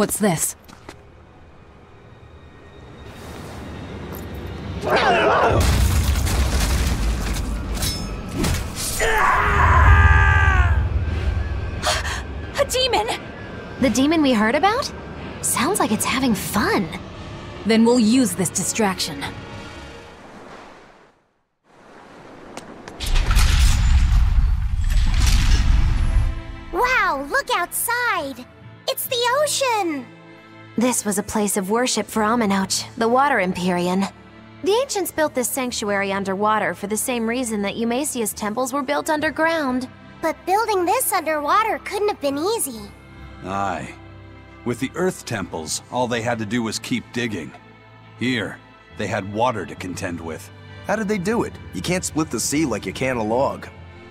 What's this? A demon! The demon we heard about? Sounds like it's having fun. Then we'll use this distraction. Wow, look outside! It's the ocean! This was a place of worship for Aminoch, the Water Empyrean. The ancients built this sanctuary underwater for the same reason that Eumasia's temples were built underground. But building this underwater couldn't have been easy. Aye. With the Earth temples, all they had to do was keep digging. Here, they had water to contend with. How did they do it? You can't split the sea like you can a log.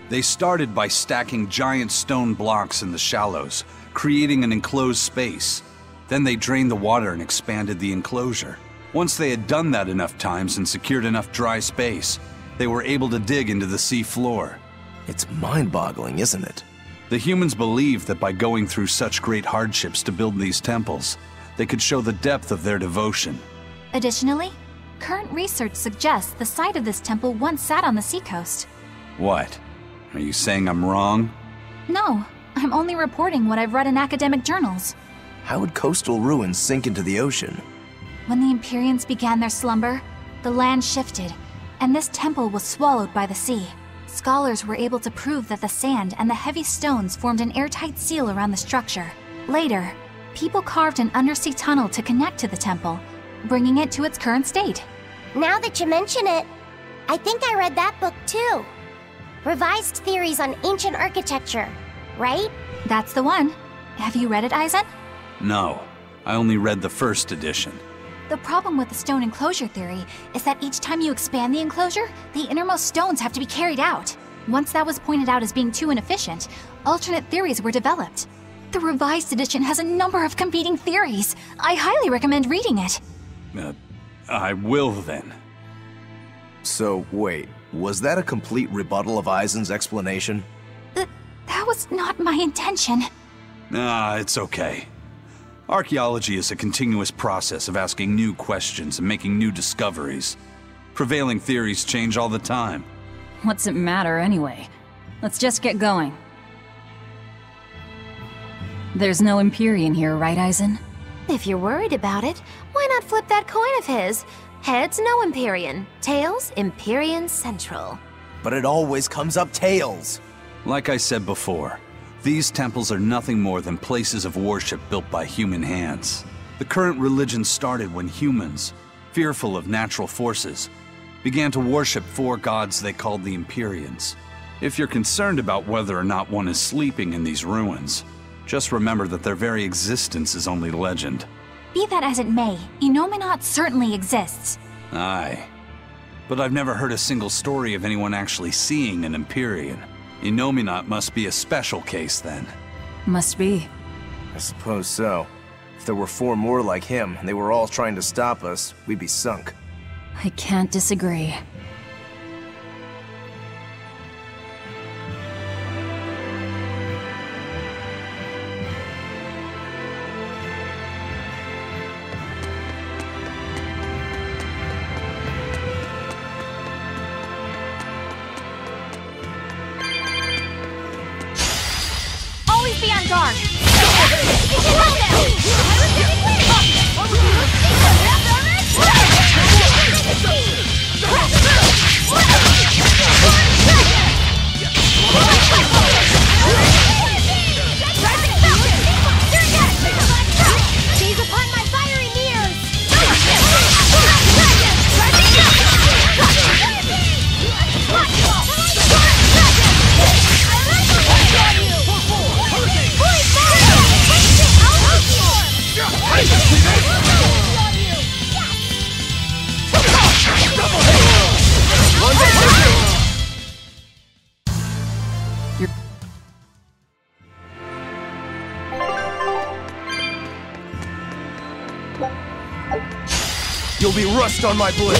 They started by stacking giant stone blocks in the shallows, creating an enclosed space. Then they drained the water and expanded the enclosure. Once they had done that enough times and secured enough dry space, they were able to dig into the sea floor. It's mind-boggling, isn't it? The humans believed that by going through such great hardships to build these temples, they could show the depth of their devotion. Additionally, current research suggests the site of this temple once sat on the seacoast. What? Are you saying I'm wrong? No, I'm only reporting what I've read in academic journals. How would coastal ruins sink into the ocean? When the Empyreans began their slumber, the land shifted, and this temple was swallowed by the sea. Scholars were able to prove that the sand and the heavy stones formed an airtight seal around the structure. Later, people carved an undersea tunnel to connect to the temple, bringing it to its current state. Now that you mention it, I think I read that book too. Revised Theories on Ancient Architecture, right? That's the one. Have you read it, Eisen? No, I only read the first edition. The problem with the stone enclosure theory is that each time you expand the enclosure, the innermost stones have to be carried out. Once that was pointed out as being too inefficient, alternate theories were developed. The revised edition has a number of competing theories. I highly recommend reading it. I will then. So, wait, was that a complete rebuttal of Eisen's explanation? That was not my intention. It's okay. Archaeology is a continuous process of asking new questions and making new discoveries. Prevailing theories change all the time. What's it matter anyway? Let's just get going. There's no Empyrean here, right, Eisen? If you're worried about it, why not flip that coin of his? Heads, no Empyrean. Tails, Empyrean Central. But it always comes up tails. Like I said before, these temples are nothing more than places of worship built by human hands. The current religion started when humans, fearful of natural forces, began to worship four gods they called the Empyreans. If you're concerned about whether or not one is sleeping in these ruins, just remember that their very existence is only legend. Be that as it may, Inominat certainly exists. Aye. But I've never heard a single story of anyone actually seeing an Empyrean. Inominat must be a special case, then. Must be. I suppose so. If there were four more like him, and they were all trying to stop us, we'd be sunk. I can't disagree. Always be on guard! Seize upon my fiery mirrors! You'll be rust on my blade!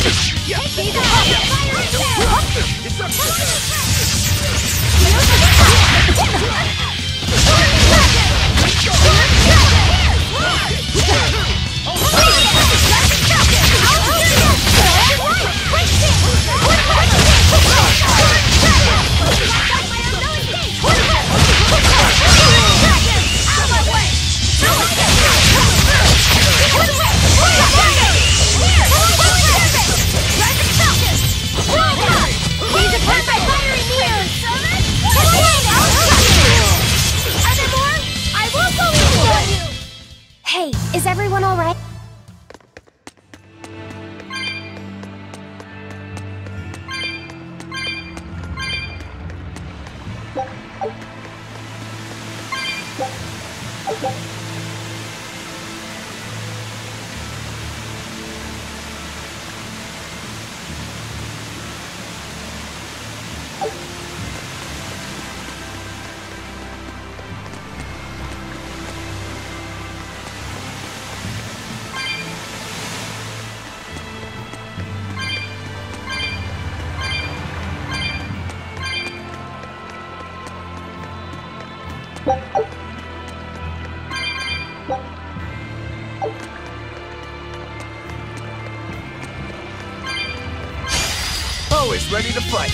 Always ready to fight.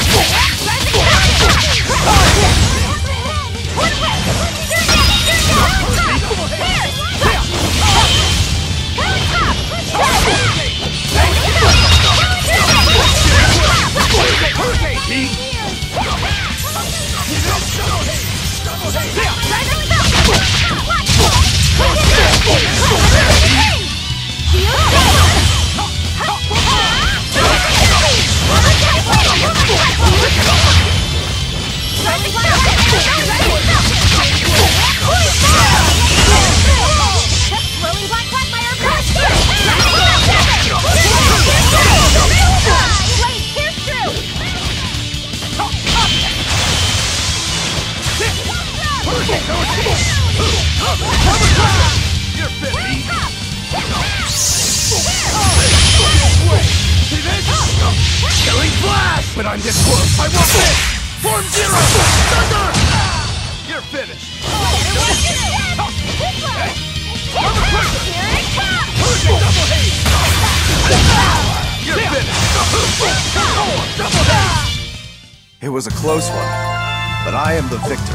When I'm this close, I want this! Form Zero! Thunder! You're finished! Double haste! You're finished! Double haste! It was a close one, but I am the victor.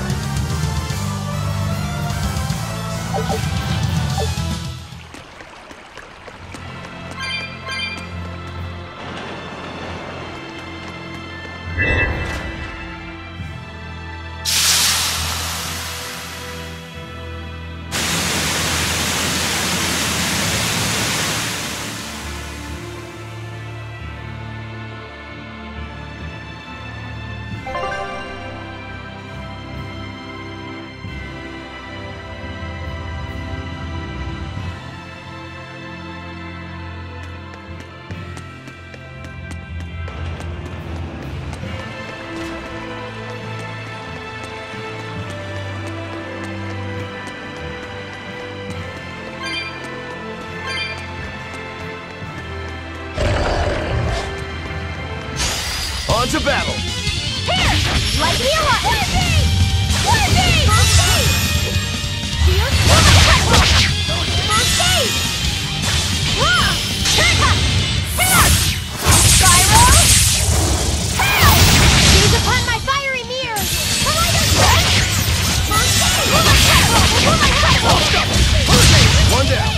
On to battle! Here! Light me up! One of these! First aid! Shield! First aid! Wrong! Haircut! Hair! Gyro! Hail! Seize upon my fiery mirror! Collider strike! First aid! One down!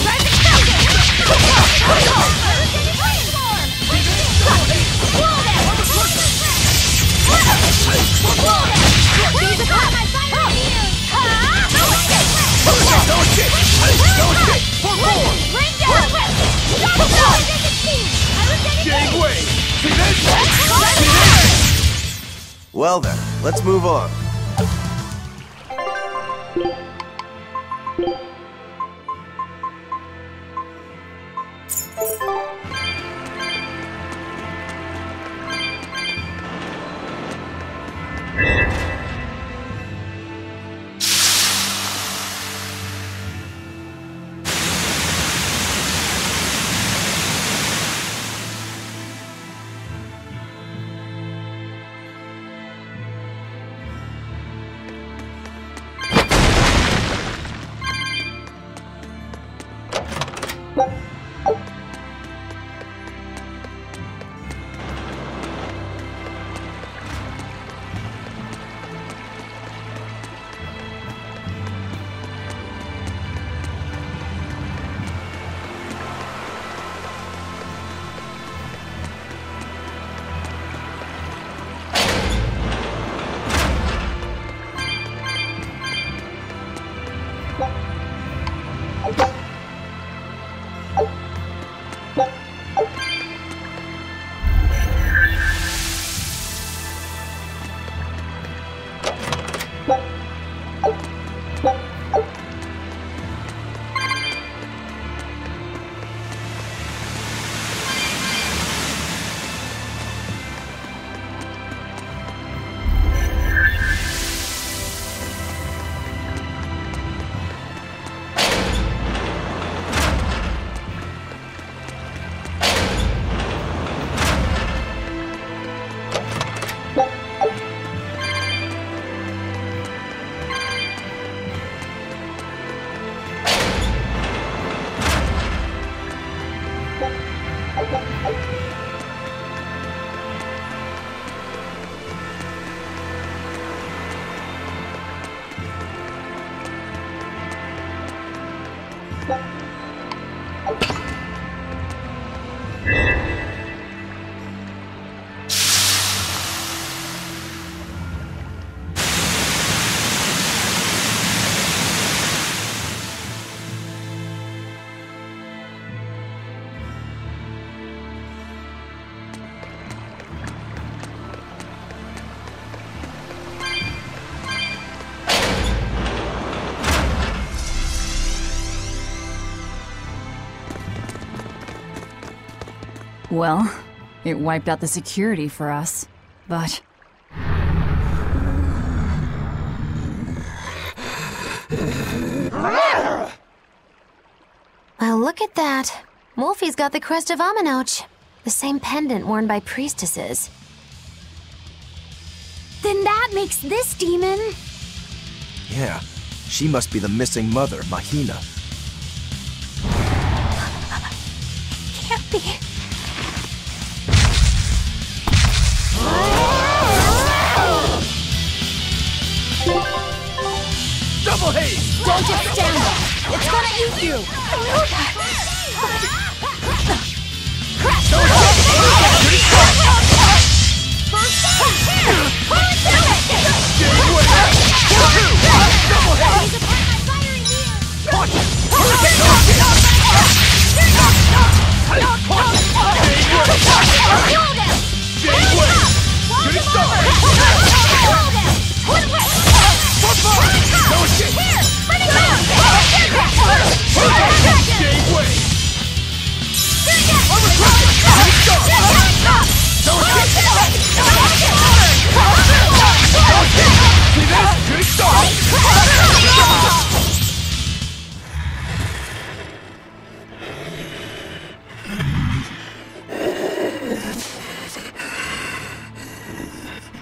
Present focus! Well then, let's move on. Well, it wiped out the security for us, but... Well, look at that. Wolfie's got the crest of Aminoch. The same pendant worn by priestesses. Then that makes this demon... Yeah, she must be the missing mother, Mahina. Can't be. Double haze! Don't just stand there! It's gonna eat you! I know that! Crash!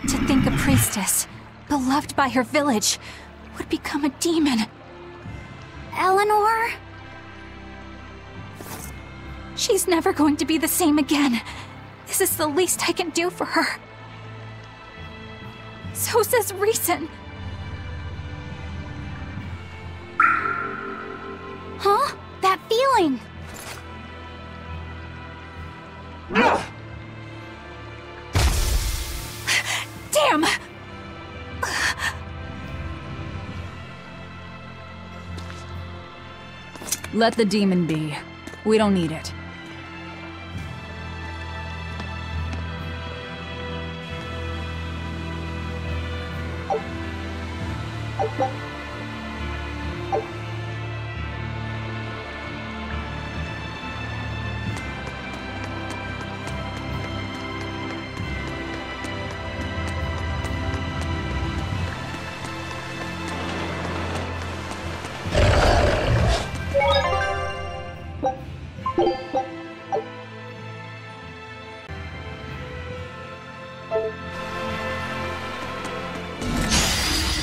To think a priestess, beloved by her village, would become a demon. Eleanor? She's never going to be the same again. This is the least I can do for her. So says reason. Huh? That feeling! Damn! Let the demon be. We don't need it.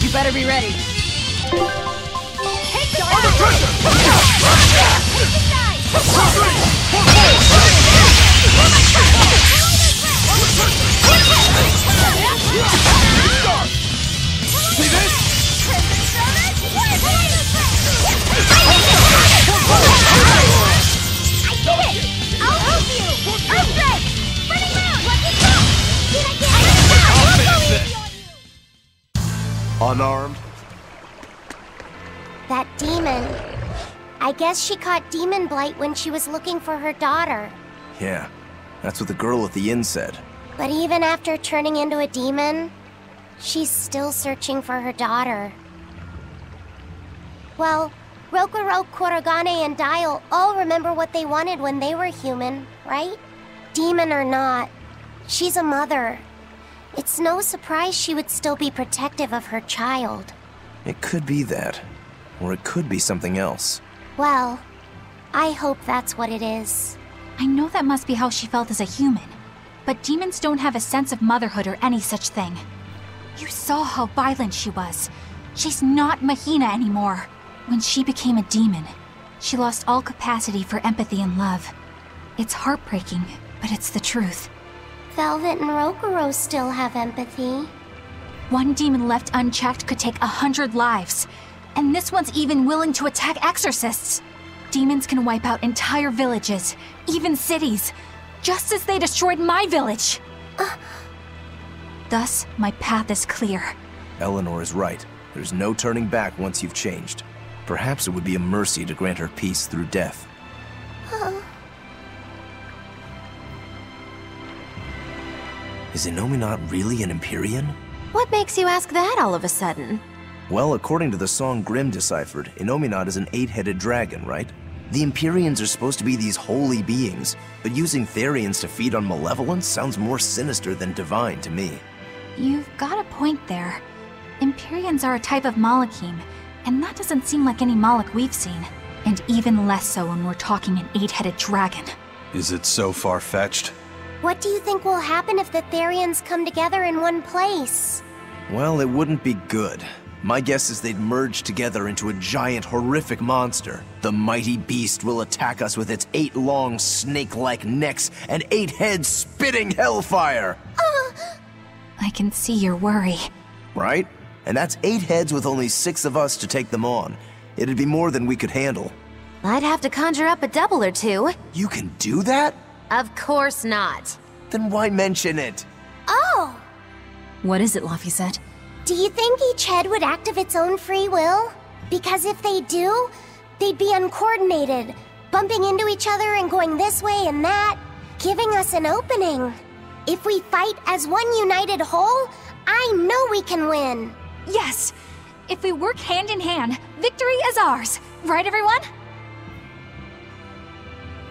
You better be ready. Take the See this? I'll help you! Earthquake! Spinning round! Let's go! I'll finish this. Unarmed? That demon. I guess she caught demon blight when she was looking for her daughter. Yeah, that's what the girl at the inn said. But even after turning into a demon, she's still searching for her daughter. Well, Rokurok, Kurogane, and Dial all remember what they wanted when they were human, right? Demon or not, she's a mother. It's no surprise she would still be protective of her child. It could be that. Or it could be something else. Well, I hope that's what it is. I know that must be how she felt as a human. But demons don't have a sense of motherhood or any such thing. You saw how violent she was. She's not Mahina anymore. When she became a demon, she lost all capacity for empathy and love. It's heartbreaking, but it's the truth. Velvet and Rokuro still have empathy. One demon left unchecked could take 100 lives. And this one's even willing to attack exorcists. Demons can wipe out entire villages, even cities, just as they destroyed my village. Thus, my path is clear. Eleanor is right. There's no turning back once you've changed. Perhaps it would be a mercy to grant her peace through death. Is Innominat really an Empyrean? What makes you ask that all of a sudden? Well, according to the song Grimm deciphered, Innominat is an 8-headed dragon, right? The Empyreans are supposed to be these holy beings, but using Therians to feed on malevolence sounds more sinister than divine to me. You've got a point there. Empyreans are a type of Malachim, and that doesn't seem like any Malach we've seen. And even less so when we're talking an 8-headed dragon. Is it so far-fetched? What do you think will happen if the Therians come together in one place? Well, it wouldn't be good. My guess is they'd merge together into a giant, horrific monster. The mighty beast will attack us with its 8 long, snake-like necks and 8 heads spitting hellfire! I can see your worry. Right? And that's 8 heads with only 6 of us to take them on. It'd be more than we could handle. I'd have to conjure up a double or two. You can do that? Of course not. Then why mention it? Oh! What is it, Laphicet? Do you think each head would act of its own free will? Because if they do, they'd be uncoordinated, bumping into each other and going this way and that, giving us an opening. If we fight as one united whole, I know we can win. Yes! If we work hand in hand, victory is ours. Right, everyone?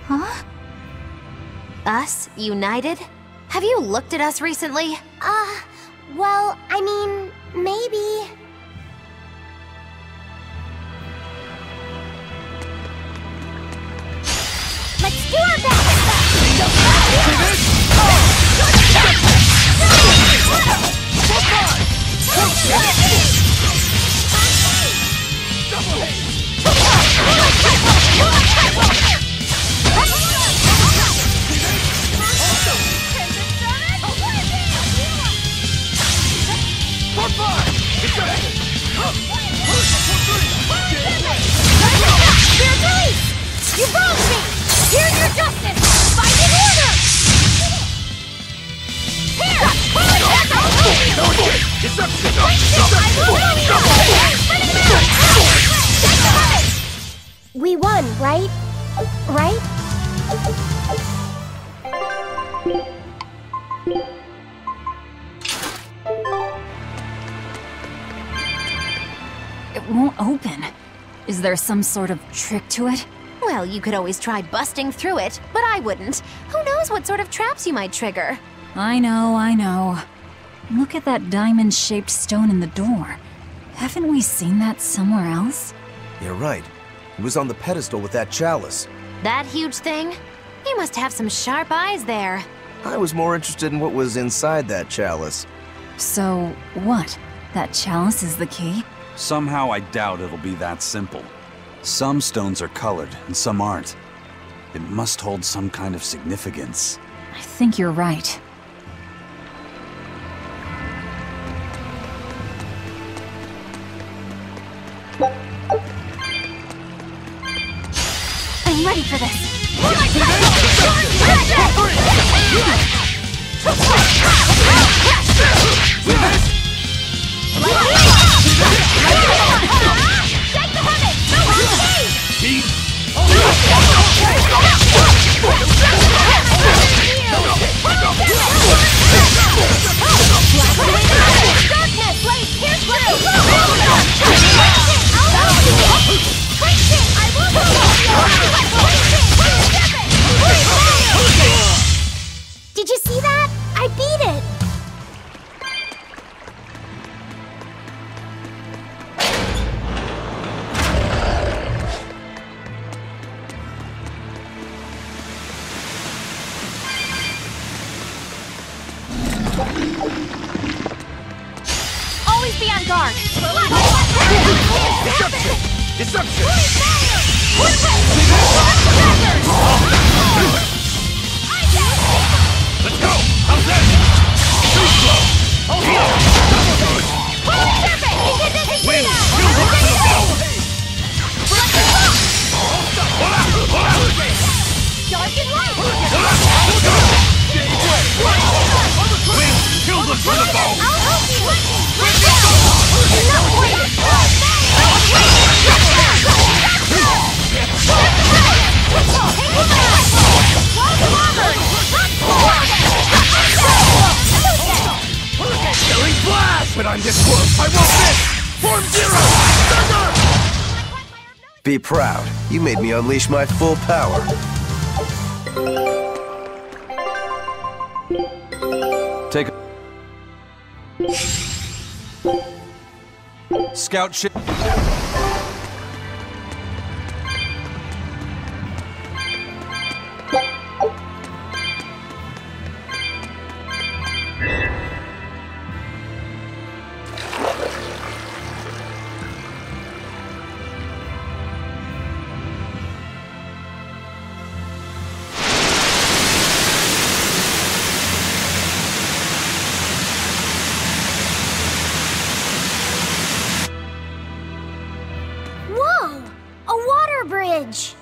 Huh? Us, united? Have you looked at us recently? Well, I mean, maybe. Let's do our best! You wronged me! Here's your justice! Fight in order! Here! We won, right? Right? It won't open. Is there some sort of trick to it? Well, you could always try busting through it, but I wouldn't. Who knows what sort of traps you might trigger? I know. Look at that diamond-shaped stone in the door. Haven't we seen that somewhere else? You're right. It was on the pedestal with that chalice. That huge thing? You must have some sharp eyes there. I was more interested in what was inside that chalice. So, what? That chalice is the key? Somehow I doubt it'll be that simple. Some stones are colored, and some aren't. It must hold some kind of significance. I think you're right. I'm ready for this. Did you see that? I beat it! Always be on guard. Deception! Let's go! How's that? Too slow! Win! Kill them for the ball! Killing blast! When I'm this close, I won't miss! Form zero! Thunder! Be proud. You made me unleash my full power. Take a scout ship. Bridge.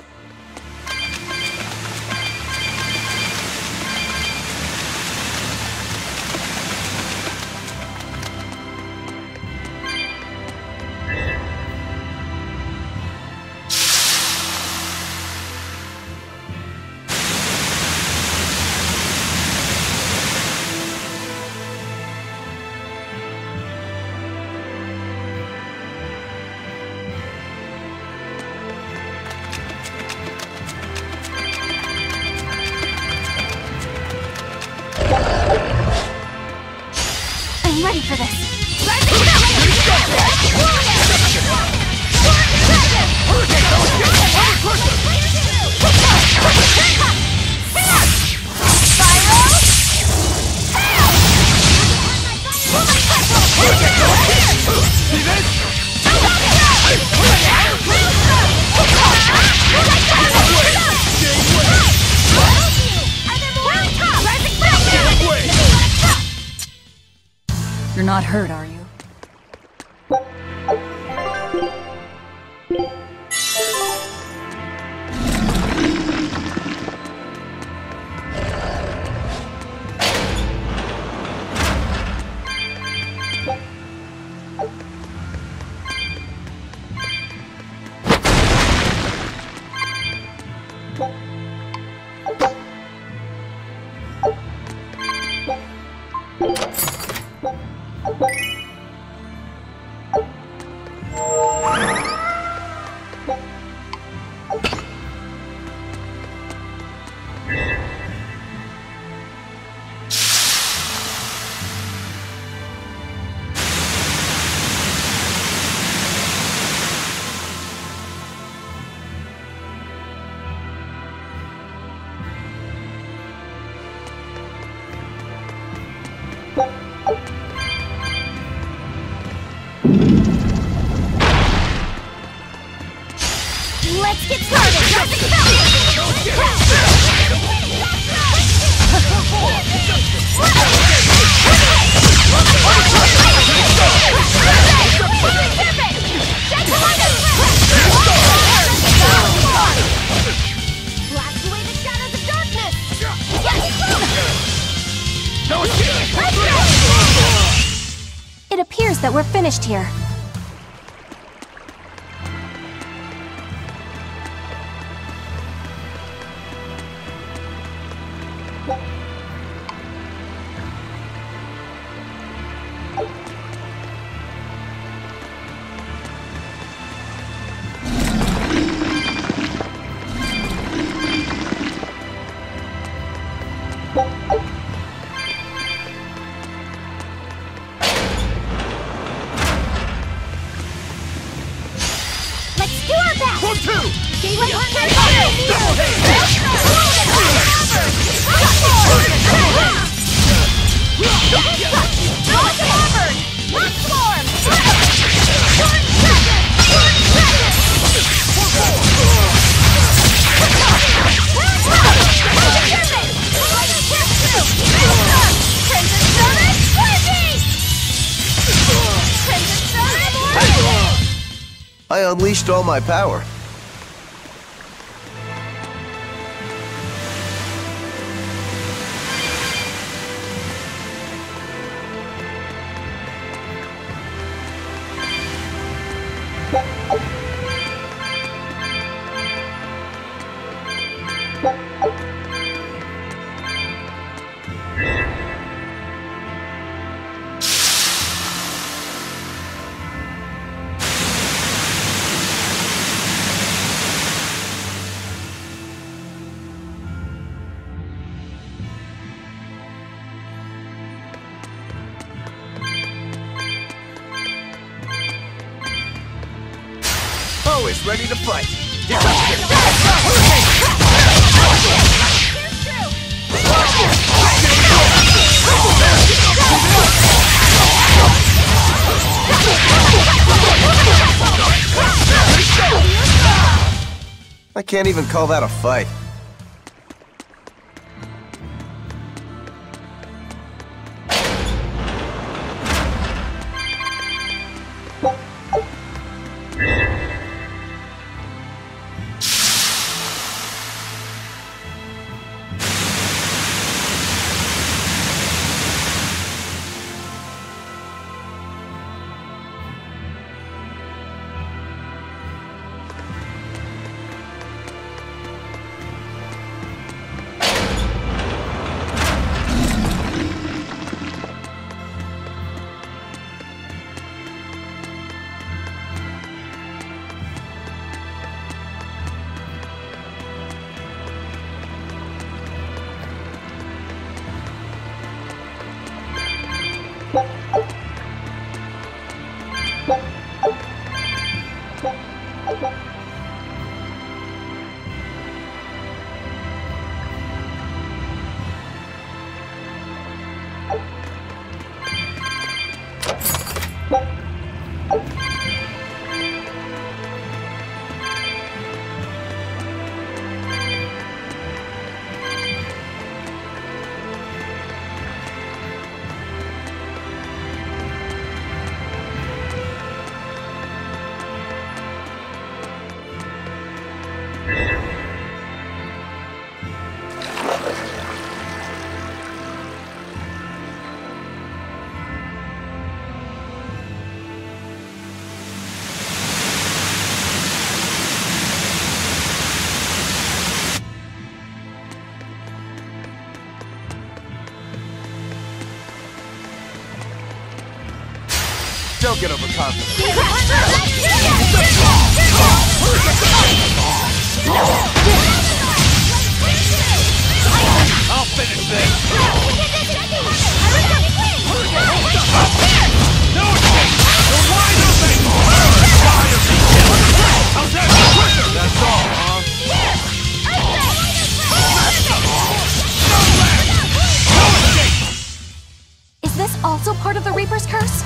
I'm ready for this. You're not hurt, are you? Let's get started! Blast away the shadows of darkness! It appears that we're finished here. Let's do our best! 1, 2! I unleashed all my power. always ready to fight. I can't even call that a fight. Don't get overconfident. I'll finish this. No escape. You're wide open. Fire me. How's that? Quicker. That's all, huh? No escape. Is this also part of the Reaper's curse?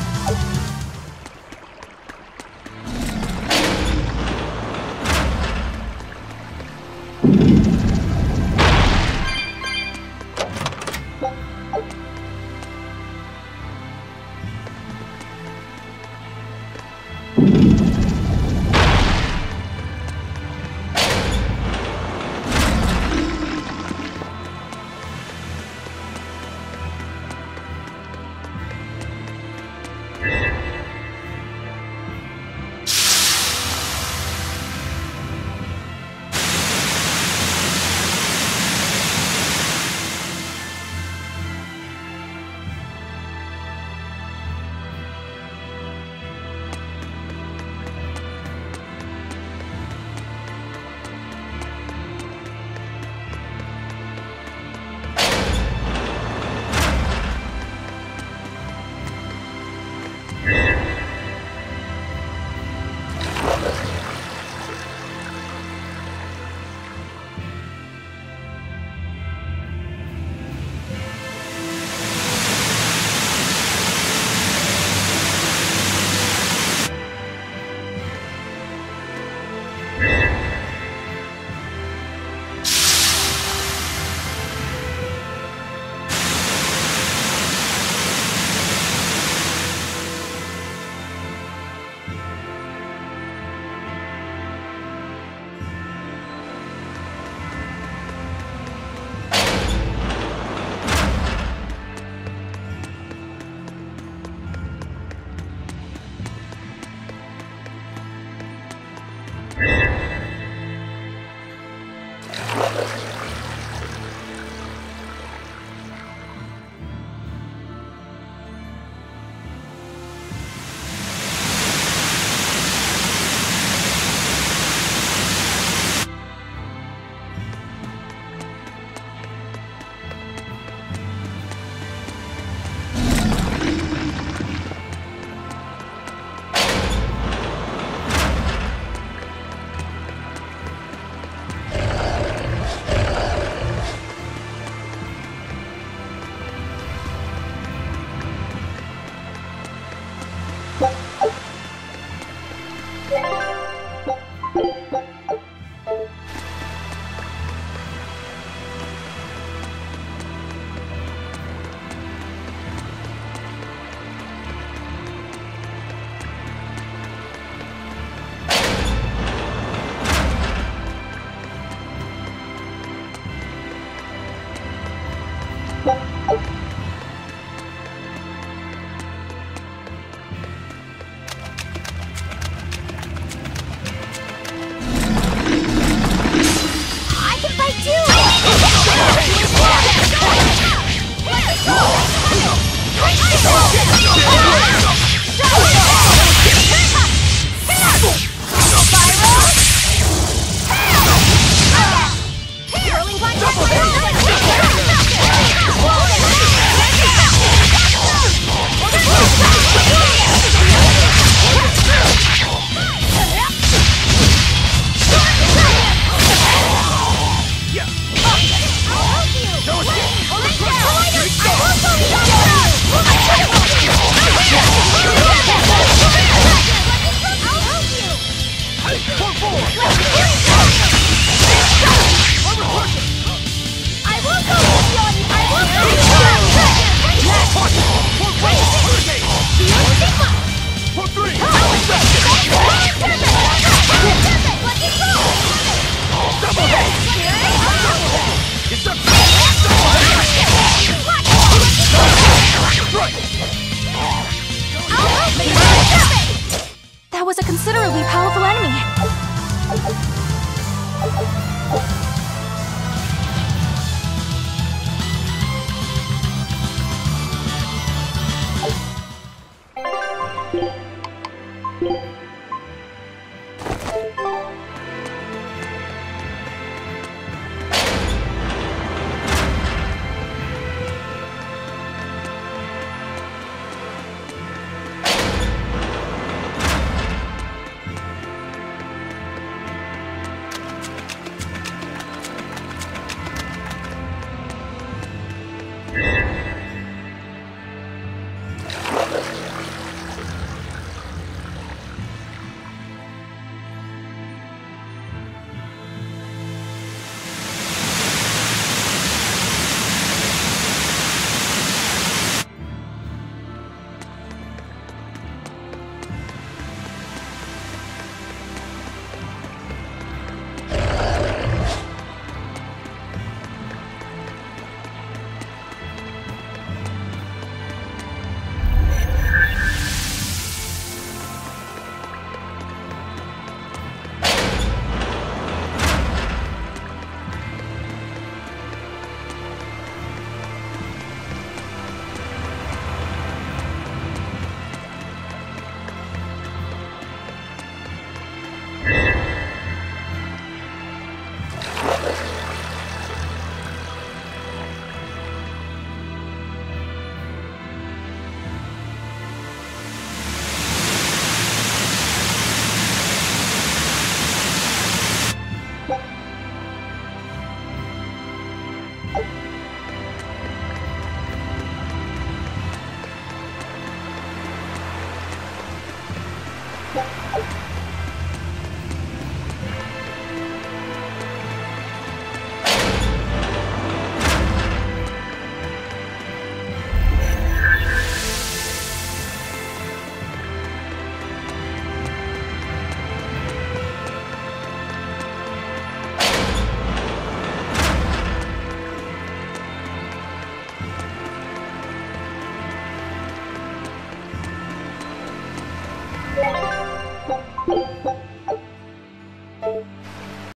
was a considerably powerful enemy.